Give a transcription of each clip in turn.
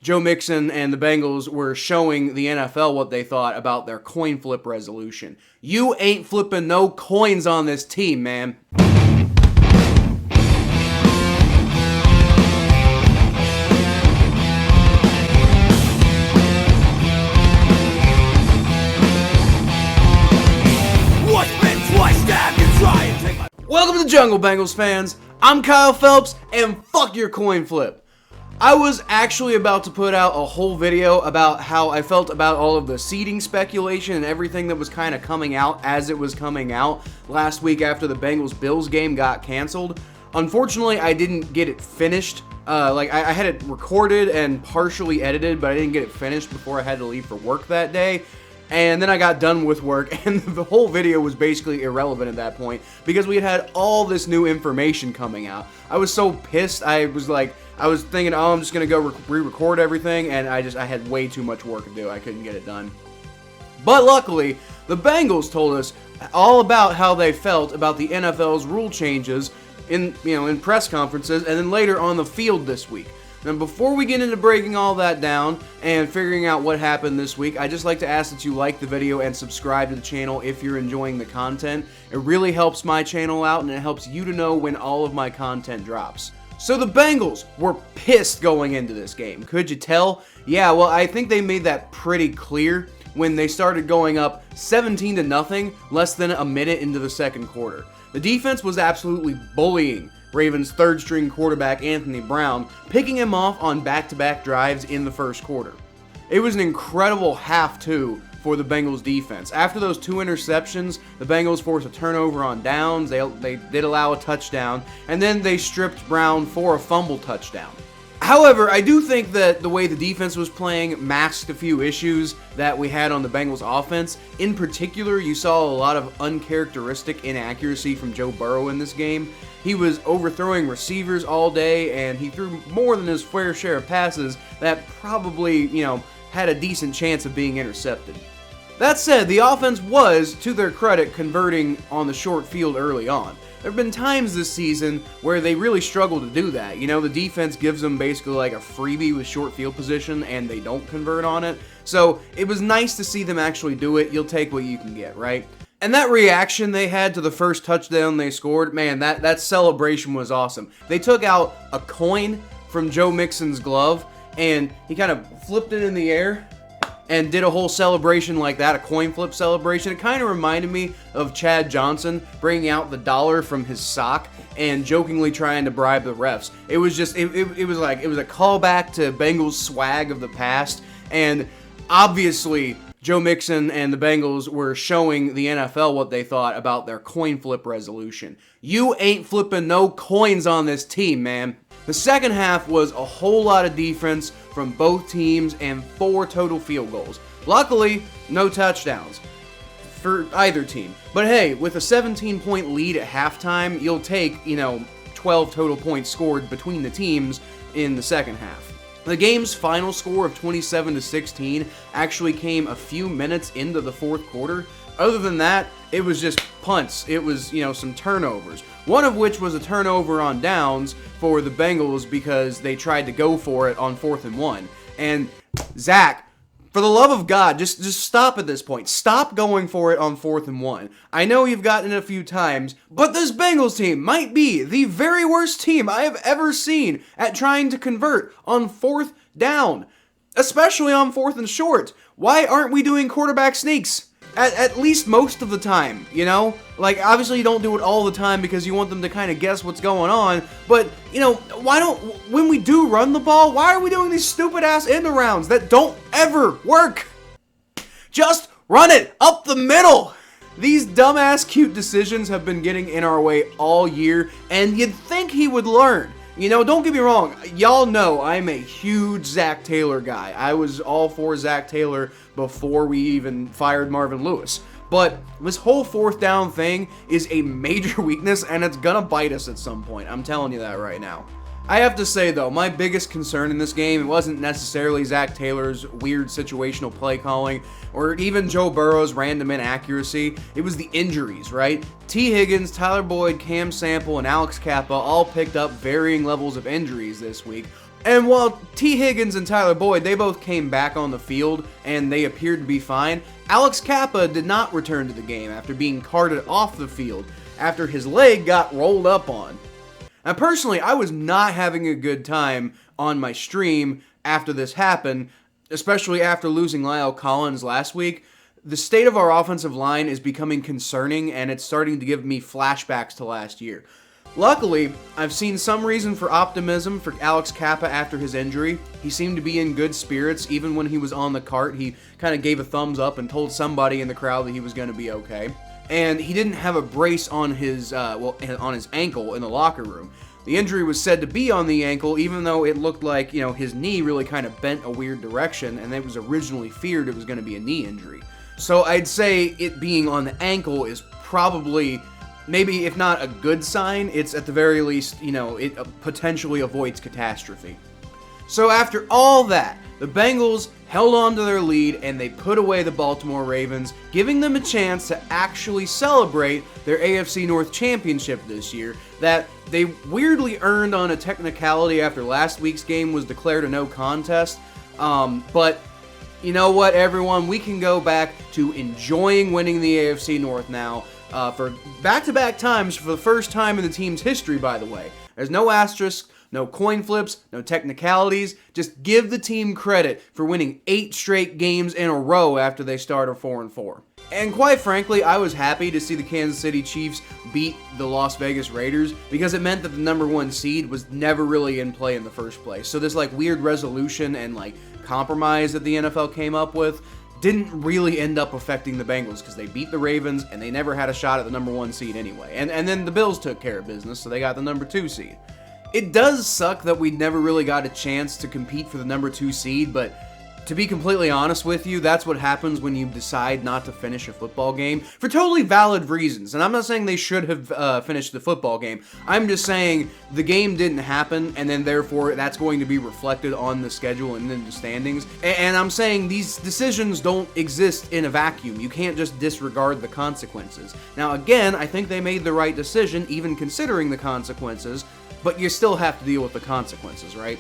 Joe Mixon and the Bengals were showing the NFL what they thought about their coin flip resolution. You ain't flipping no coins on this team, man. Welcome to the Jungle, Bengals fans. I'm Kyle Phelps, and fuck your coin flip. I was actually about to put out a whole video about how I felt about all of the seeding speculation and everything that was kind of coming out as it was coming out last week after the Bengals-Bills game got canceled. Unfortunately, I didn't get it finished. I had it recorded and partially edited, but I didn't get it finished before I had to leave for work that day. And then I got done with work, and the whole video was basically irrelevant at that point because we had all this new information coming out. I was so pissed. I was thinking, oh, I'm just gonna go re-record everything, and I had way too much work to do. I couldn't get it done. But luckily, the Bengals told us all about how they felt about the NFL's rule changes in press conferences, and then later on the field this week. Now, before we get into breaking all that down and figuring out what happened this week, I'd just like to ask that you like the video and subscribe to the channel if you're enjoying the content. It really helps my channel out, and it helps you to know when all of my content drops. So the Bengals were pissed going into this game. Could you tell? Yeah, well, I think they made that pretty clear when they started going up 17-0 less than a minute into the second quarter. The defense was absolutely bullying Ravens' third-string quarterback Anthony Brown, picking him off on back-to-back drives in the first quarter. It was an incredible half, too, for the Bengals defense. After those two interceptions, the Bengals forced a turnover on downs, they did allow a touchdown, and then they stripped Brown for a fumble touchdown. However, I do think that the way the defense was playing masked a few issues that we had on the Bengals offense. In particular, you saw a lot of uncharacteristic inaccuracy from Joe Burrow in this game. He was overthrowing receivers all day, and he threw more than his fair share of passes that probably, had a decent chance of being intercepted. That said, the offense was, to their credit, converting on the short field early on. There have been times this season where they really struggle to do that. The defense gives them basically like a freebie with short field position, and they don't convert on it. So it was nice to see them actually do it. You'll take what you can get, right? And that reaction they had to the first touchdown they scored, man, that celebration was awesome. They took out a coin from Joe Mixon's glove, and he kind of flipped it in the air and did a whole celebration like that, a coin flip celebration. It kind of reminded me of Chad Johnson bringing out the dollar from his sock and jokingly trying to bribe the refs. It was just, it was a callback to Bengals swag of the past, and obviously Joe Mixon and the Bengals were showing the NFL what they thought about their coin flip resolution. You ain't flipping no coins on this team, man. The second half was a whole lot of defense from both teams and 4 total field goals. Luckily, no touchdowns for either team. But hey, with a 17-point lead at halftime, you'll take, 12 total points scored between the teams in the second half. The game's final score of 27-16 actually came a few minutes into the fourth quarter. Other than that, it was just punts. It was, some turnovers. One of which was a turnover on downs for the Bengals because they tried to go for it on 4th and 1. And Zach, for the love of God, just stop at this point. Stop going for it on 4th and 1. I know you've gotten it a few times, but this Bengals team might be the very worst team I have ever seen at trying to convert on 4th down, especially on 4th and short. Why aren't we doing quarterback sneaks? At least most of the time, obviously you don't do it all the time because you want them to kind of guess what's going on, but, when we do run the ball, why are we doing these stupid-ass end-arounds that don't ever work? Just run it up the middle! These dumbass cute decisions have been getting in our way all year, and you'd think he would learn. Don't get me wrong, y'all know I'm a huge Zach Taylor guy. I was all for Zach Taylor before we even fired Marvin Lewis. But this whole 4th down thing is a major weakness, and it's gonna bite us at some point. I'm telling you that right now. I have to say, though, my biggest concern in this game, it wasn't necessarily Zach Taylor's weird situational play calling, or even Joe Burrow's random inaccuracy. It was the injuries, right? T. Higgins, Tyler Boyd, Cam Sample, and Alex Kappa all picked up varying levels of injuries this week, And while T. Higgins and Tyler Boyd, they both came back on the field and they appeared to be fine, Alex Kappa did not return to the game after being carted off the field after his leg got rolled up on. Now personally, I was not having a good time on my stream after this happened, especially after losing Lyle Collins last week. The state of our offensive line is becoming concerning and it's starting to give me flashbacks to last year. Luckily, I've seen some reason for optimism for Alex Kappa after his injury. He seemed to be in good spirits. Even when he was on the cart, he kind of gave a thumbs up and told somebody in the crowd that he was going to be okay. And he didn't have a brace on his on his ankle in the locker room. The injury was said to be on the ankle, even though it looked like, his knee really kind of bent a weird direction, and it was originally feared it was going to be a knee injury. So I'd say it being on the ankle is probably, maybe if not a good sign, it's at the very least, it potentially avoids catastrophe. So after all that, the Bengals held on to their lead and they put away the Baltimore Ravens, giving them a chance to actually celebrate their AFC North championship this year that they weirdly earned on a technicality after last week's game was declared a no contest. But you know what, everyone? We can go back to enjoying winning the AFC North now. For back-to-back times for the first time in the team's history, by the way. There's no asterisk, no coin flips, no technicalities. Just give the team credit for winning 8 straight games in a row after they started 4-4. And quite frankly, I was happy to see the Kansas City Chiefs beat the Las Vegas Raiders because it meant that the number 1 seed was never really in play in the first place. So this weird resolution and compromise that the NFL came up with didn't really end up affecting the Bengals because they beat the Ravens and they never had a shot at the number 1 seed anyway. And then the Bills took care of business, so they got the number 2 seed. It does suck that we never really got a chance to compete for the number 2 seed, but to be completely honest with you, that's what happens when you decide not to finish a football game for totally valid reasons. And I'm not saying they should have finished the football game. I'm just saying the game didn't happen, and then therefore that's going to be reflected on the schedule and in the standings. And I'm saying these decisions don't exist in a vacuum. You can't just disregard the consequences. Now again, I think they made the right decision, even considering the consequences, but you still have to deal with the consequences, right?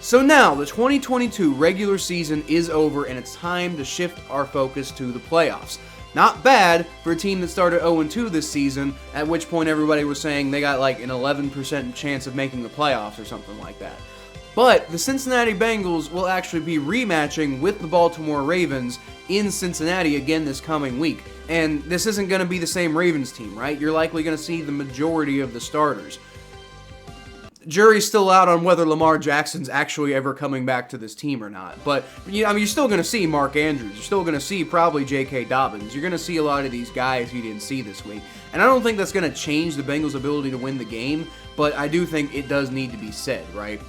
So now, the 2022 regular season is over and it's time to shift our focus to the playoffs. Not bad for a team that started 0-2 this season, at which point everybody was saying they got an 11% chance of making the playoffs or something like that. But the Cincinnati Bengals will actually be rematching with the Baltimore Ravens in Cincinnati again this coming week. And this isn't going to be the same Ravens team, right? You're likely going to see the majority of the starters. Jury's still out on whether Lamar Jackson's actually ever coming back to this team or not. But, you're still going to see Mark Andrews. You're still going to see probably J.K. Dobbins. You're going to see a lot of these guys you didn't see this week. And I don't think that's going to change the Bengals' ability to win the game, but I do think it does need to be said, right?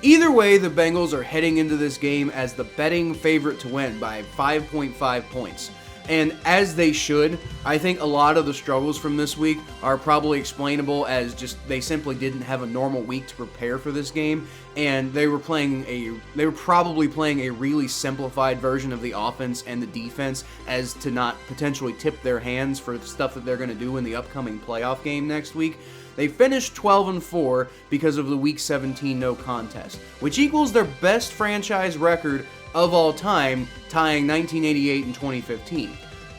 Either way, the Bengals are heading into this game as the betting favorite to win by 5.5 points. And as they should. I think a lot of the struggles from this week are probably explainable as just they simply didn't have a normal week to prepare for this game, and they were probably playing a really simplified version of the offense and the defense as to not potentially tip their hands for the stuff that they're going to do in the upcoming playoff game next week. They finished 12-4 because of the Week 17 no contest, which equals their best franchise record of all time, tying 1988 and 2015.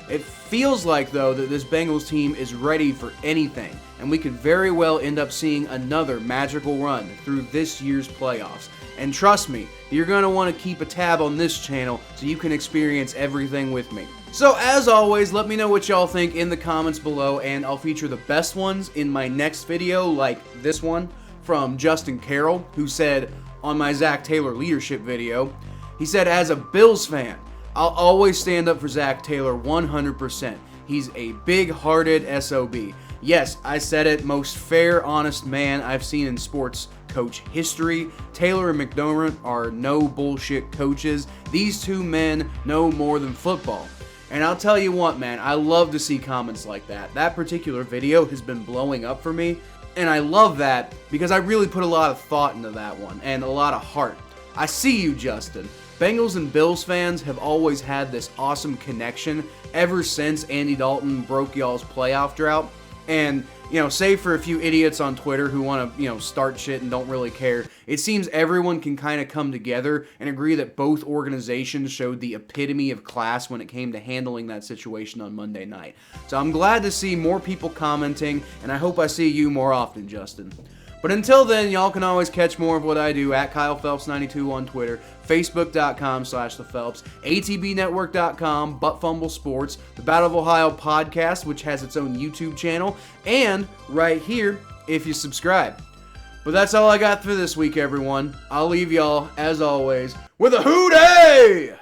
It feels like, though, that this Bengals team is ready for anything, and we could very well end up seeing another magical run through this year's playoffs. And trust me, you're going to want to keep a tab on this channel so you can experience everything with me. So as always, let me know what y'all think in the comments below, and I'll feature the best ones in my next video, like this one from Justin Carroll, who said on my Zach Taylor leadership video, he said, as a Bills fan, I'll always stand up for Zach Taylor 100%. He's a big-hearted SOB. Yes, I said it, most fair, honest man I've seen in sports coach history. Taylor and McDermott are no bullshit coaches. These two men know more than football. And I'll tell you what, man, I love to see comments like that. That particular video has been blowing up for me, and I love that because I really put a lot of thought into that one and a lot of heart. I see you, Justin. Bengals and Bills fans have always had this awesome connection ever since Andy Dalton broke y'all's playoff drought. And, save for a few idiots on Twitter who want to, start shit and don't really care, it seems everyone can kind of come together and agree that both organizations showed the epitome of class when it came to handling that situation on Monday night. So I'm glad to see more people commenting, and I hope I see you more often, Justin. But until then, y'all can always catch more of what I do at Kyle Phelps92 on Twitter, Facebook.com/ThePhelps, ATBNetwork.com, Butt Fumble Sports, the Battle of Ohio podcast, which has its own YouTube channel, and right here if you subscribe. But that's all I got for this week, everyone. I'll leave y'all, as always, with a hootie!